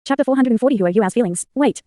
Chapter 440 Huo Yuao's feelings. Wait.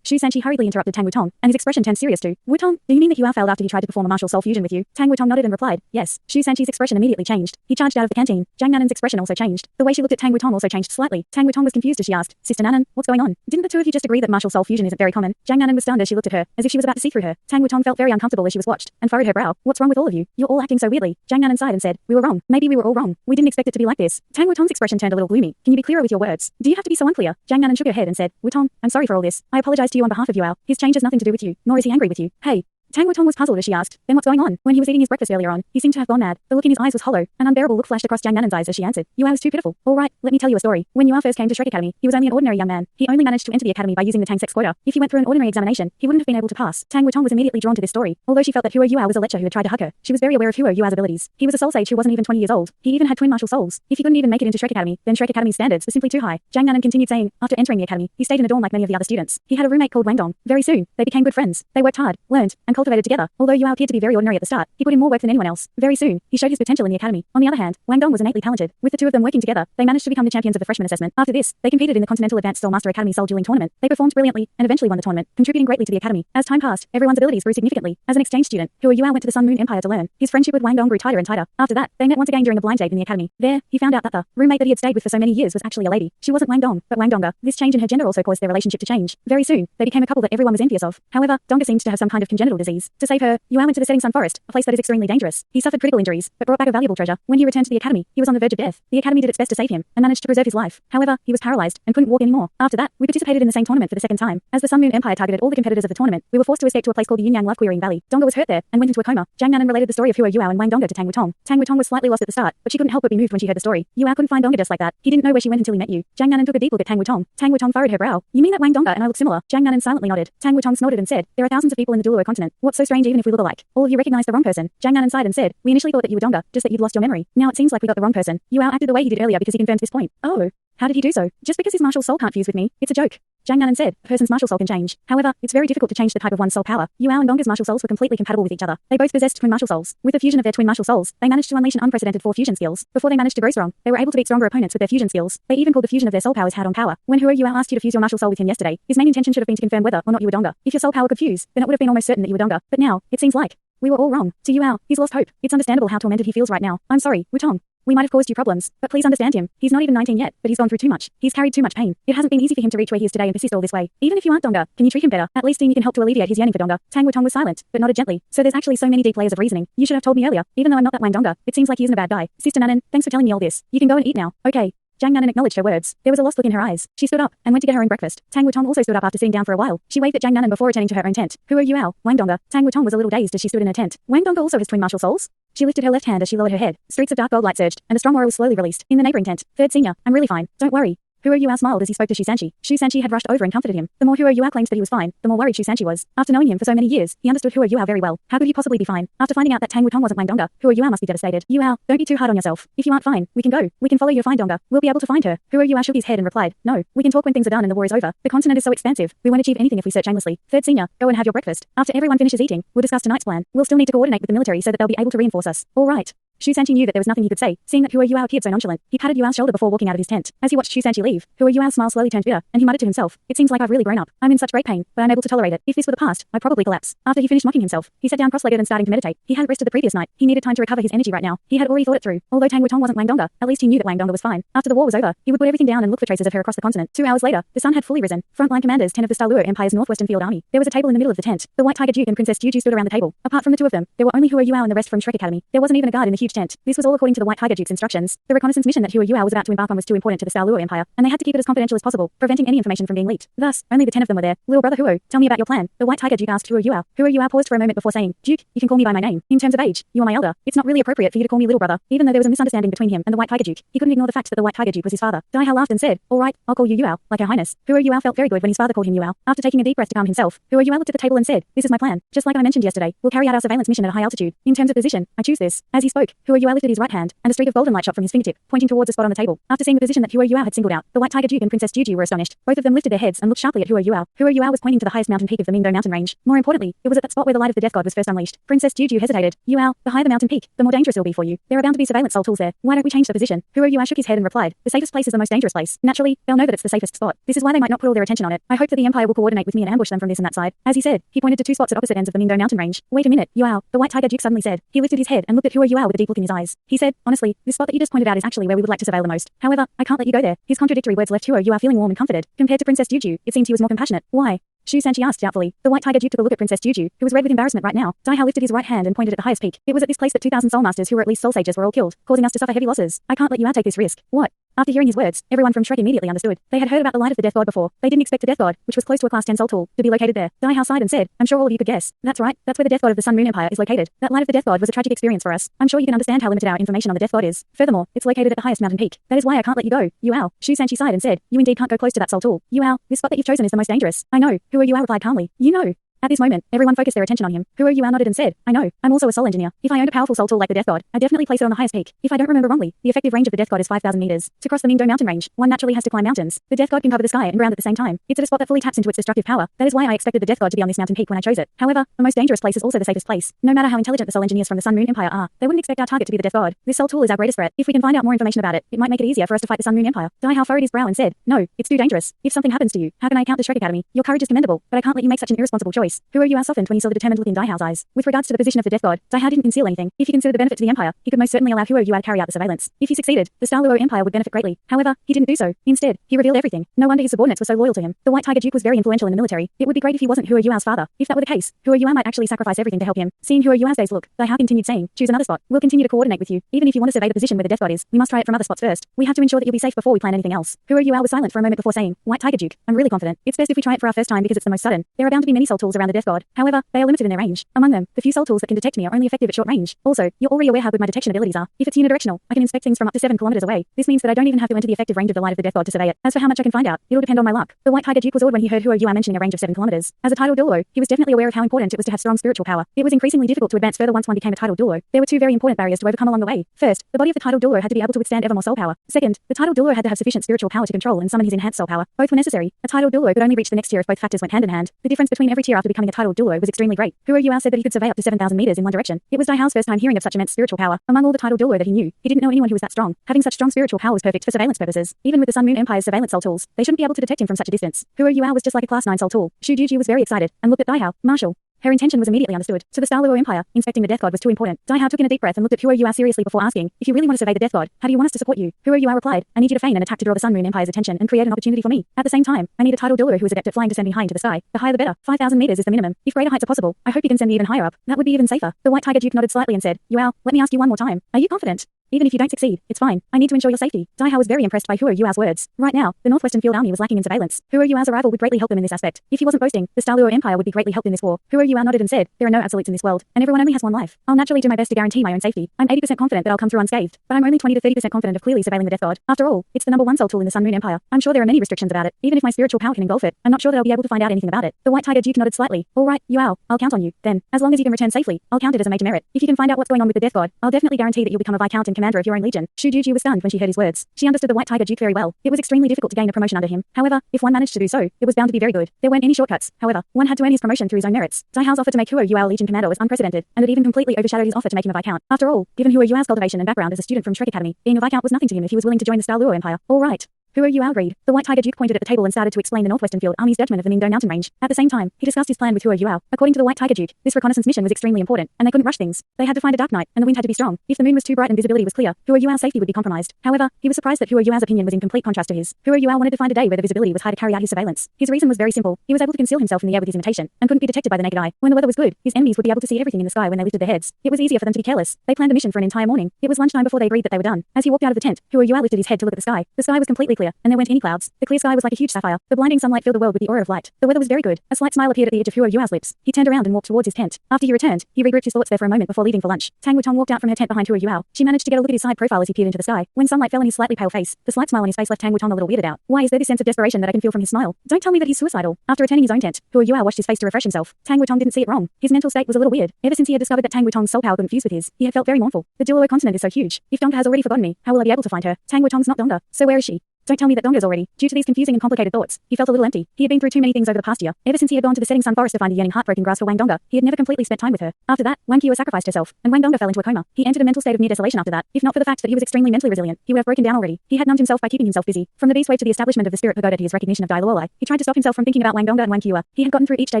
Shu Sanqi hurriedly interrupted Tang Wutong, and his expression turned serious too. Wutong, do you mean that Yuhao failed after he tried to perform a martial soul fusion with you? Tang Wutong nodded and replied, yes. Shu Sanqi's expression immediately changed. He charged out of the canteen. Jiang Nanan's expression also changed. The way she looked at Tang Wutong also changed slightly. Tang Wutong was confused as she asked, Sister Nanan, what's going on? Didn't the two of you just agree that martial soul fusion isn't very common? Jiang Nanan was stunned as she looked at her, as if she was about to see through her. Tang Wutong felt very uncomfortable as she was watched, and furrowed her brow. What's wrong with all of you? You're all acting so weirdly. Jiang Nanan sighed and said, we were wrong. Maybe we were all wrong. We didn't expect it to be like this. Tang Wutong's expression turned a little gloomy. Can you be clearer with your words? Do you have to be so unclear? Jiang Nanan shook her head and said, Wutong, I'm sorry for all this. I apologize to you on behalf of Yuhao. His change has nothing to do with you, nor is he angry with you. Hey. Tang Wutong was puzzled as she asked, then what's going on? When he was eating his breakfast earlier on, he seemed to have gone mad. The look in his eyes was hollow. An unbearable look flashed across Jiang Nanan's eyes as she answered, Yuhao is too pitiful. All right, let me tell you a story. When Yuhao first came to Shrek Academy, he was only an ordinary young man. He only managed to enter the academy by using the Tang Sect's quota. If he went through an ordinary examination, he wouldn't have been able to pass. Tang Wutong was immediately drawn to this story. Although she felt that Yuhao was a lecher who had tried to hug her, she was very aware of Yuhao's abilities. He was a soul sage who wasn't even 20 years old. He even had twin martial souls. If he couldn't even make it into Shrek Academy, then Shrek Academy's standards were simply too high. Jiang Nanan continued saying, after entering the academy, he stayed in a dorm like many of the other students. He had a roommate called Wang Dong. Very soon, they became good friends. They worked hard, learned, and cultivated together. Although Yuhao appeared to be very ordinary at the start, he put in more work than anyone else. Very soon, he showed his potential in the academy. On the other hand, Wang Dong was innately talented. With the two of them working together, they managed to become the champions of the freshman assessment. After this, they competed in the Continental Advanced Soul Master Academy Soul Dueling Tournament. They performed brilliantly, and eventually won the tournament, contributing greatly to the academy. As time passed, everyone's abilities grew significantly. As an exchange student, Yuhao went to the Sun Moon Empire to learn. His friendship with Wang Dong grew tighter and tighter. After that, they met once again during a blind date in the academy. There, he found out that the roommate that he had stayed with for so many years was actually a lady. She wasn't Wang Dong, but Wang Donga. This change in her gender also caused their relationship to change. Very soon, they became a couple that everyone was envious of. However, Donga seemed to have some kind of congenital disease. To save her, Yuhao went to the Setting Sun Forest, a place that is extremely dangerous. He suffered critical injuries, but brought back a valuable treasure. When he returned to the academy, he was on the verge of death. The academy did its best to save him, and managed to preserve his life. However, he was paralyzed, and couldn't walk anymore. After that, we participated in the same tournament for the second time. As the Sun Moon Empire targeted all the competitors of the tournament, we were forced to escape to a place called the Yunyang Love Querying Valley. Donga was hurt there, and went into a coma. Jiang Nanan related the story of Yuhao and Wang Donga to Tang Wutong. Tang Wutong was slightly lost at the start, but she couldn't help but be moved when she heard the story. Yuhao couldn't find Donga just like that. He didn't know where she went until he met you. Jiang Nanan took a deep look at Tang Wutong. Tang Wutong furrowed her brow. You mean that Wang Donga and I look similar? Jiang Nanan silently nodded. Tang Wutong snorted and said, there are thousands of people in the Douluo continent. What's so strange even if we look alike? All of you recognize the wrong person. Jiang Nanan sighed and said, we initially thought that you were Donga, just that you'd lost your memory. Now it seems like we got the wrong person. Yuhao acted the way he did earlier because he confirmed this point. Oh. How did he do so? Just because his martial soul can't fuse with me? It's a joke. Jiang Nanan said, a person's martial soul can change. However, it's very difficult to change the type of one's soul power. Yuhao and Donga's martial souls were completely compatible with each other. They both possessed twin martial souls. With the fusion of their twin martial souls, they managed to unleash an unprecedented 4 fusion skills. Before they managed to grow strong, they were able to beat stronger opponents with their fusion skills. They even called the fusion of their soul powers head-on power. When Yuhao asked you to fuse your martial soul with him yesterday, his main intention should have been to confirm whether or not you were Donga. If your soul power could fuse, then it would have been almost certain that you were Donga. But now, it seems like we were all wrong. To Yuhao, he's lost hope. It's understandable how tormented he feels right now. I'm sorry, Wutong. We might have caused you problems, but please understand him. He's not even 19 yet, but he's gone through too much. He's carried too much pain. It hasn't been easy for him to reach where he is today and persist all this way. Even if you aren't Donga, can you treat him better? At least you can help to alleviate his yearning for Donga. Tang Wutong was silent, but nodded gently. So there's actually so many deep layers of reasoning. You should have told me earlier. Even though I'm not that Wang Donga, it seems like he isn't a bad guy. Sister Nanan, thanks for telling me all this. You can go and eat now. Okay. Jiang Nanan acknowledged her words. There was a lost look in her eyes. She stood up and went to get her own breakfast. Tang Wutong also stood up after sitting down for a while. She waved at Jiang Nanan before returning to her own tent. Who are Yuhao? Wang Donga. Tang Wutong was a little dazed as she stood in her tent. Wang Donga also has twin martial souls? She lifted her left hand as she lowered her head. Streaks of dark gold light surged, and a strong aura was slowly released. In the neighboring tent, third senior, I'm really fine. Don't worry. Yuhao smiled as he spoke to Shu Sanqi. Shu Sanqi had rushed over and comforted him. The more Yuhao claimed that he was fine, the more worried Shu Sanqi was. After knowing him for so many years, he understood Yuhao very well. How could he possibly be fine? After finding out that Tang Wutong wasn't Wang Donga, Yuhao must be devastated. Yuhao, don't be too hard on yourself. If you aren't fine, we can go. We can follow you to find Donga. We'll be able to find her. Yuhao shook his head and replied, no. We can talk when things are done and the war is over. The continent is so expansive. We won't achieve anything if we search aimlessly. Third senior, go and have your breakfast. After everyone finishes eating, we'll discuss tonight's plan. We'll still need to coordinate with the military so that they'll be able to reinforce us. All right. Shu Sanqi knew that there was nothing he could say, seeing that Yuhao appeared so nonchalant. He patted Yuhao's shoulder before walking out of his tent. As he watched Shu Sanqi leave, Yuhao's smile slowly turned bitter, and he muttered to himself, it seems like I've really grown up. I'm in such great pain, but I'm able to tolerate it. If this were the past, I'd probably collapse. After he finished mocking himself, he sat down cross-legged and starting to meditate. He hadn't rested the previous night. He needed time to recover his energy right now. He had already thought it through. Although Tang Wutong wasn't Wang Donga, at least he knew that Wang Donga was fine. After the war was over, he would put everything down and look for traces of her across the continent. 2 hours later, the sun had fully risen. Frontline commanders 10 of the Dalu Empire's northwestern field army. There was a table in the middle of the tent. The White Tiger Duke and Princess Juju stood around the table. Apart from the two of them, there were only Yuhao and the rest from Shrek Academy. There wasn't even a guard in the huge tent. This was all according to the White Tiger Duke's instructions. The reconnaissance mission that Yuhao was about to embark on was too important to the Dalu Empire, and they had to keep it as confidential as possible, preventing any information from being leaked. Thus, only the 10 of them were there. Little brother Huo, tell me about your plan. The White Tiger Duke asked Yuhao. Yuhao paused for a moment before saying, Duke, you can call me by my name. In terms of age, you are my elder. It's not really appropriate for you to call me little brother. Even though there was a misunderstanding between him and the White Tiger Duke, he couldn't ignore the fact that the White Tiger Duke was his father. Yuhao laughed and said, all right, I'll call you Yuhao, like her highness. Yuhao felt very good when his father called him Yuhao. After taking a deep breath to calm himself, Yuhao looked at the table and said, this is my plan. Just like I mentioned yesterday, we'll carry out our surveillance mission at a high altitude. In terms of position, I choose this. As he spoke, peak. Huo Yuao lifted his right hand, and a streak of golden light shot from his fingertip, pointing towards a spot on the table. After seeing the position that Huo Yuao had singled out, the White Tiger Duke and Princess Juju were astonished. Both of them lifted their heads and looked sharply at Huo Yuao. Huo Yuao was pointing to the highest mountain peak of the Mingdo mountain range. More importantly, it was at that spot where the light of the death god was first unleashed. Princess Juju hesitated. Yuao, the higher the mountain peak, the more dangerous it'll be for you. There are bound to be surveillance soul tools there. Why don't we change the position? Huo Yuao shook his head and replied, the safest place is the most dangerous place. Naturally, they'll know that it's the safest spot. This is why they might not put all their attention on it. I hope that the Empire will coordinate with me and ambush them from this and that side. As he said, he pointed to two spots at opposite ends of the Mingdo mountain range. Wait a minute, Yuao, the White Tiger Duke suddenly said. He lifted his head and looked at Huo Yuao with a deep look in his eyes. He said, honestly, this spot that you just pointed out is actually where we would like to surveil the most. However, I can't let you go there. His contradictory words left Huo Yuao feeling warm and comforted. Compared to Princess Juju, it seemed he was more compassionate. Why? Shu Sanchi asked doubtfully. The White Tiger Duke took a look at Princess Juju, who was red with embarrassment right now. Daihao lifted his right hand and pointed at the highest peak. It was at this place that 2,000 soul masters who were at least soul sages were all killed, causing us to suffer heavy losses. I can't let you take this risk. What? After hearing his words, everyone from Shrek immediately understood. They had heard about the light of the death god before. They didn't expect the death god, which was close to a class 10 soul tool, to be located there. Daihao sighed and said, I'm sure all of you could guess. That's right. That's where the death god of the Sun Moon Empire is located. That light of the death god was a tragic experience for us. I'm sure you can understand how limited our information on the death god is. Furthermore, it's located at the highest mountain peak. That is why I can't let you go. Yuao. Shu Sanchi sighed and said, you indeed can't go close to that soul tool. Yuao, this spot that you've chosen is the most dangerous. I know. Huo Yuao replied calmly. You know. At this moment, everyone focused their attention on him. Huo Yuao nodded and said, I know, I'm also a soul engineer. If I owned a powerful soul tool like the Death God, I'd definitely place it on the highest peak. If I don't remember wrongly, the effective range of the Death God is 5,000 meters. To cross the Mingdo mountain range, one naturally has to climb mountains. The Death God can cover the sky and ground at the same time. It's at a spot that fully taps into its destructive power. That is why I expected the Death God to be on this mountain peak when I chose it. However, the most dangerous place is also the safest place. No matter how intelligent the soul engineers from the Sun Moon Empire are, they wouldn't expect our target to be the Death God. This soul tool is our greatest threat. If we can find out more information about it, it might make it easier for us to fight the Sun Moon Empire. Daihao furrowed his brow and said, no, it's too dangerous. If something happens to you, how can I account the Shrek Academy? Your courage is commendable, but I can't let you make such an irresponsible choice. Huo Yuao softened when he saw the determined look in Daihao's eyes. With regards to the position of the Death God, Daihao didn't conceal anything. If he considered the benefit to the Empire, he could most certainly allow Huo Yuao to carry out the surveillance. If he succeeded, the Douluo Empire would benefit greatly. However, he didn't do so. Instead, he revealed everything. No wonder his subordinates were so loyal to him. The White Tiger Duke was very influential in the military. It would be great if he wasn't Huo Yuao's father. If that were the case, Huo Yuao might actually sacrifice everything to help him. Seeing Huo Yuao's day's look, Daihao continued saying, choose another spot. We'll continue to coordinate with you. Even if you want to survey the position where the Death God is, we must try it from other spots first. We have to ensure that you'll be safe before we plan anything else. Huo Yuao was silent for a moment before saying, White Tiger Duke, I'm really confident. It's best if we try it for our first time because it's the most sudden. There are bound to be many soul tools around the Death God. However, they are limited in their range. Among them, the few soul tools that can detect me are only effective at short range. Also, you're already aware how good my detection abilities are. If it's unidirectional, I can inspect things from up to 7 kilometers away. This means that I don't even have to enter the effective range of the light of the Death God to survey it. As for how much I can find out, it'll depend on my luck. The White Tiger Duke was awed when he heard Huo Yuao mentioning a range of 7 kilometers. As a titled Douluo, he was definitely aware of how important it was to have strong spiritual power. It was increasingly difficult to advance further once one became a titled Douluo. There were two very important barriers to overcome along the way. First, the body of the titled Douluo had to be able to withstand ever more soul power. Second, the titled Douluo had to have sufficient spiritual power to control and summon his enhanced soul power. Both were necessary. A titled Douluo could only reach the next tier if both factors went hand in hand. The difference between every tier after becoming a titled Douluo was extremely great. Huo Yuao said that he could survey up to 7,000 meters in one direction. It was Daihao's first time hearing of such immense spiritual power. Among all the titled Douluo that he knew, he didn't know anyone who was that strong. Having such strong spiritual power was perfect for surveillance purposes. Even with the Sun Moon Empire's surveillance soul tools, they shouldn't be able to detect him from such a distance. Huo Yuao was just like a class 9 soul tool. Shu Juju was very excited and looked at Daihao. Marshal. Her intention was immediately understood. To the Douluo Empire, inspecting the Death God was too important. Daihao took in a deep breath and looked at Huo Yuao seriously before asking, if you really want to survey the Death God, how do you want us to support you? Huo Yuao replied, I need you to feign an attack to draw the Sun Moon Empire's attention and create an opportunity for me. At the same time, I need a titled Douluo who is adept at flying descending high into the sky. The higher the better. 5,000 meters is the minimum. If greater heights are possible, I hope you can send me even higher up. That would be even safer. The White Tiger Duke nodded slightly and said, Yuao, let me ask you one more time. Are you confident? Even if you don't succeed, it's fine. I need to ensure your safety. Daihao was very impressed by Huo Yuao's words. Right now, the Northwestern Field Army was lacking in surveillance. Huo Yuao's arrival would greatly help them in this aspect. If he wasn't boasting, the Douluo Empire would be greatly helped in this war. Huo Yuao nodded and said, there are no absolutes in this world, and everyone only has one life. I'll naturally do my best to guarantee my own safety. I'm 80% confident that I'll come through unscathed, but I'm only 20 to 30% confident of clearly surveilling the Death God. After all, it's the number one soul tool in the Sun Moon Empire. I'm sure there are many restrictions about it. Even if my spiritual power can engulf it, I'm not sure that I'll be able to find out anything about it. The White Tiger Duke nodded slightly. All right, Yuao, I'll count on you. Then, as long as you can return safely, I'll count it as a major merit. If you can find out what's going on with the Death God, I'll definitely guarantee that you'll become a Viscount and commander of your own legion. Shu Juju was stunned when she heard his words. She understood the White Tiger Duke very well. It was extremely difficult to gain a promotion under him. However, if one managed to do so, it was bound to be very good. There weren't any shortcuts. However, one had to earn his promotion through his own merits. Daihao's offer to make Huo Yuao Legion Commander was unprecedented, and it even completely overshadowed his offer to make him a Viscount. After all, given Huo Yuao's cultivation and background as a student from Shrek Academy, being a Viscount was nothing to him if he was willing to join the Douluo Empire. All right. Huo Yuao agreed. The White Tiger Duke pointed at the table and started to explain the Northwestern Field Army's judgment of the Mingdo mountain range. At the same time, he discussed his plan with Huo Yuao. According to the White Tiger Duke, this reconnaissance mission was extremely important, and they couldn't rush things. They had to find a dark night, and the wind had to be strong. If the moon was too bright and visibility was clear, Huo Yuao's safety would be compromised. However, he was surprised that Huo Yuao's opinion was in complete contrast to his. Huo Yuao wanted to find a day where the visibility was high to carry out his surveillance. His reason was very simple. He was able to conceal himself in the air with his imitation, and couldn't be detected by the naked eye. When the weather was good, his enemies would be able to see everything in the sky when they lifted their heads. It was easier for them to be careless. They planned a mission for an entire morning. It was lunchtime before they agreed that they were done. As he walked out of the tent, Huo Yuao lifted his head to look at the sky. The sky was completely clear. clear, and there weren't any clouds. The clear sky was like a huge sapphire. The blinding sunlight filled the world with the aura of light. The weather was very good. A slight smile appeared at the edge of Yuhao's lips. He turned around and walked towards his tent. After he returned, he regrouped his thoughts there for a moment before leaving for lunch. Tang Wutong walked out from her tent behind Yuhao. She managed to get a look at his side profile as he peered into the sky. When sunlight fell on his slightly pale face, the slight smile on his face left Tang Wutong a little weirded out. Why is there this sense of desperation that I can feel from his smile? Don't tell me that he's suicidal. After returning his own tent, Yuhao washed his face to refresh himself. Tang Wutong didn't see it wrong. His mental state was a little weird. Ever since he had discovered that Tang Wutong's soul power couldn't fuse with his, he had felt very mournful. The Douluo continent is so huge. If Donga has already forgotten me, how will I be able to find her? Tang Wutong's not Donga, so where is she? Don't tell me that Donga's already. Due to these confusing and complicated thoughts, he felt a little empty. He had been through too many things over the past year. Ever since he had gone to the setting sun forest to find a yearning heartbroken grass for Wang Donga, he had never completely spent time with her. After that, Wang Qiuer sacrificed herself, and Wang Donga fell into a coma. He entered a mental state of near desolation after that. If not for the fact that he was extremely mentally resilient, he would have broken down already. He had numbed himself by keeping himself busy. From the beast wave to the establishment of the spirit pagoda to his recognition of Dalu, he tried to stop himself from thinking about Wang Donga and Wang Qiuer. He had gotten through each day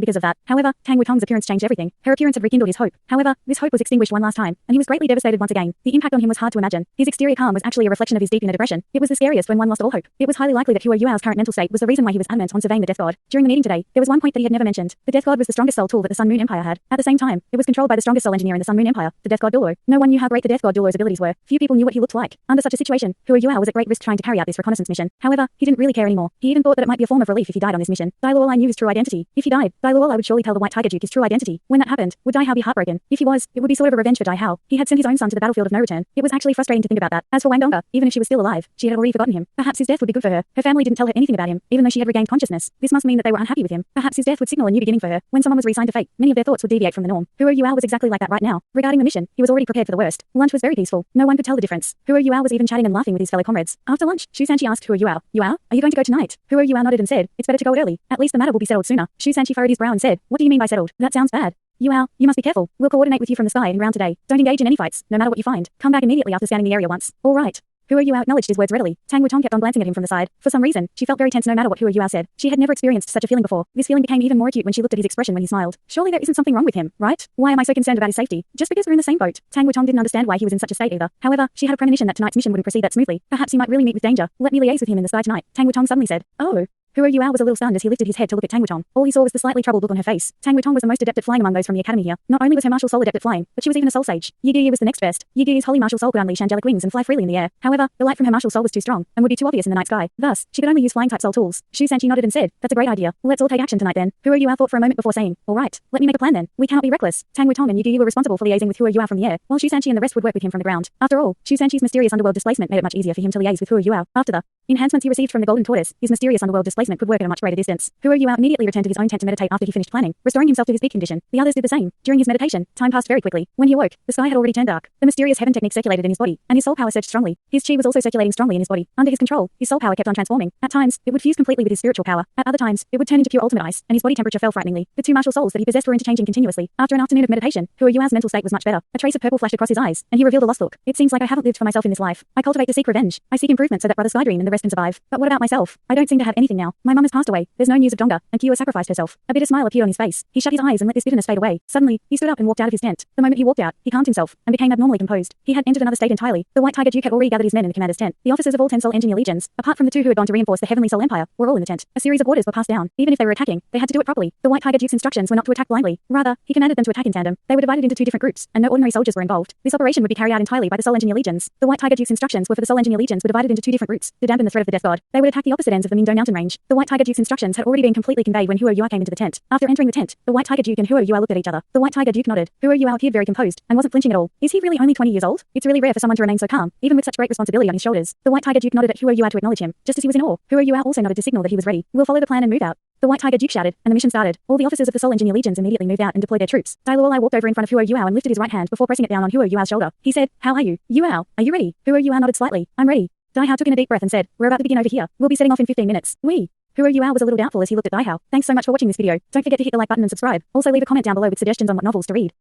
because of that. However, Tang Wutong's appearance changed everything. Her appearance had rekindled his hope. However, this hope was extinguished one last time, and he was greatly devastated once again. The impact on him was hard to imagine. His exterior calm was actually a reflection of his deep inner depression. It was the scariest when one lost all hope. It was highly likely that Yuhao's current mental state was the reason why he was adamant on surveying the Death God. During the meeting today, there was one point that he had never mentioned. The Death God was the strongest soul tool that the Sun Moon Empire had. At the same time, it was controlled by the strongest soul engineer in the Sun Moon Empire, the Death God Douluo. No one knew how great the Death God Douluo's abilities were. Few people knew what he looked like. Under such a situation, Yuhao was at great risk trying to carry out this reconnaissance mission. However, he didn't really care anymore. He even thought that it might be a form of relief if he died on this mission. Dalu knew his true identity. If he died, Dalu would surely tell the White Tiger Duke his true identity. When that happened, would Daihao be heartbroken? If he was, it would be sort of a revenge for Daihao. He had sent his own son to the battlefield of no return. It was actually frustrating to think about that. As for Wang Donga, even if she was still alive, she had already forgotten him. Perhaps his death would be good for her. Her family didn't tell her anything about him, even though she had regained consciousness. This must mean that they were unhappy with him. Perhaps his death would signal a new beginning for her. When someone was resigned to fate, many of their thoughts would deviate from the norm. Yuhao was exactly like that right now. Regarding the mission, he was already prepared for the worst. Lunch was very peaceful. No one could tell the difference. Yuhao was even chatting and laughing with his fellow comrades. After lunch, Shu Sanqi asked Yuhao, "Yuhao, are you going to go tonight?" Yuhao nodded and said, "It's better to go early. At least the matter will be settled sooner." Shu Sanqi furrowed his brow and said, "What do you mean by settled? That sounds bad." Yuhao, you must be careful. We'll coordinate with you from the sky and ground today. Don't engage in any fights, no matter what you find. Come back immediately after scanning the area once. All right. Yuhao acknowledged his words readily. Tang Wutong kept on glancing at him from the side. For some reason, she felt very tense no matter what Yuhao said. She had never experienced such a feeling before. This feeling became even more acute when she looked at his expression when he smiled. Surely there isn't something wrong with him, right? Why am I so concerned about his safety? Just because we're in the same boat. Tang Wutong didn't understand why he was in such a state either. However, she had a premonition that tonight's mission wouldn't proceed that smoothly. Perhaps he might really meet with danger. Let me liaise with him in the sky tonight. Tang Wutong suddenly said. Oh. Yuhao was a little stunned as he lifted his head to look at Tang Wutong. All he saw was the slightly troubled look on her face. Tang Wutong was the most adept at flying among those from the academy here. Not only was her martial soul adept at flying, but she was even a soul sage. Yi was the next best. Yi's holy martial soul could unleash angelic wings and fly freely in the air. However, the light from her martial soul was too strong, and would be too obvious in the night sky. Thus, she could only use flying-type soul tools. Shu Sanqi nodded and said, "That's a great idea. Let's all take action tonight then." Yuhao thought for a moment before saying, "All right, let me make a plan then. We cannot be reckless." Tang Wutong and Yi were responsible for liaising with Yuhao from the air, while Shu Sanqi and the rest would work with him from the ground. After all, Shu Sanqi's mysterious underworld displacement made it much easier for him to liaise with Yuhao. After the enhancements he received from the golden tortoise, his mysterious underworld displacement could work at a much greater distance. Yuhao immediately returned to his own tent to meditate after he finished planning, restoring himself to his peak condition. The others did the same. During his meditation, time passed very quickly. When he awoke, the sky had already turned dark. The mysterious heaven technique circulated in his body, and his soul power surged strongly. His chi was also circulating strongly in his body. Under his control, his soul power kept on transforming. At times, it would fuse completely with his spiritual power. At other times, it would turn into pure ultimate ice, and his body temperature fell frighteningly. The two martial souls that he possessed were interchanging continuously. After an afternoon of meditation, Yuhao's mental state was much better. A trace of purple flashed across his eyes, and he revealed a lost look. It seems like I haven't lived for myself in this life. I cultivate to seek revenge. I seek improvement so that Brother Skydream and the rest can survive. But what about myself? I don't seem to have anything now. My mum has passed away. There's no news of Donga, and Qiuer sacrificed herself. A bitter smile appeared on his face. He shut his eyes and let this bitterness fade away. Suddenly, he stood up and walked out of his tent. The moment he walked out, he calmed himself and became abnormally composed. He had entered another state entirely. The White Tiger Duke had already gathered his men in the commander's tent. The officers of all 10 Soul Engineer legions, apart from the 2 who had gone to reinforce the Heavenly Soul Empire, were all in the tent. A series of orders were passed down. Even if they were attacking, they had to do it properly. The White Tiger Duke's instructions were not to attack blindly. Rather, he commanded them to attack in tandem. They were divided into 2 different groups, and no ordinary soldiers were involved. This operation would be carried out entirely by the Soul Engineer legions. The White Tiger Duke's instructions were for the Soul Engineer legions were divided into 2 different groups to dampen the threat of the Death God. They would attack the opposite ends of the Mingdong mountain range. The White Tiger Duke's instructions had already been completely conveyed when Yuhao came into the tent. After entering the tent, the White Tiger Duke and Yuhao looked at each other. The White Tiger Duke nodded. Yuhao appeared very composed and wasn't flinching at all. Is he really only 20 years old? It's really rare for someone to remain so calm, even with such great responsibility on his shoulders. The White Tiger Duke nodded at Yuhao to acknowledge him, just as he was in awe. Yuhao also nodded to signal that he was ready. We'll follow the plan and move out. The White Tiger Duke shouted, and the mission started. All the officers of the Soul Engineer legions immediately moved out and deployed their troops. Dalu walked over in front of Yuhao and lifted his right hand before pressing it down on Yuhao's shoulder. He said, "How are you? Yuhao, are you ready?" Yuhao nodded slightly. "I'm ready." Daihao took in a deep breath and said, "We're about to begin over here. We'll be setting off in 15 minutes. Yuhao was a little doubtful as he looked at Daihao. Thanks so much for watching this video. Don't forget to hit the like button and subscribe. Also leave a comment down below with suggestions on what novels to read.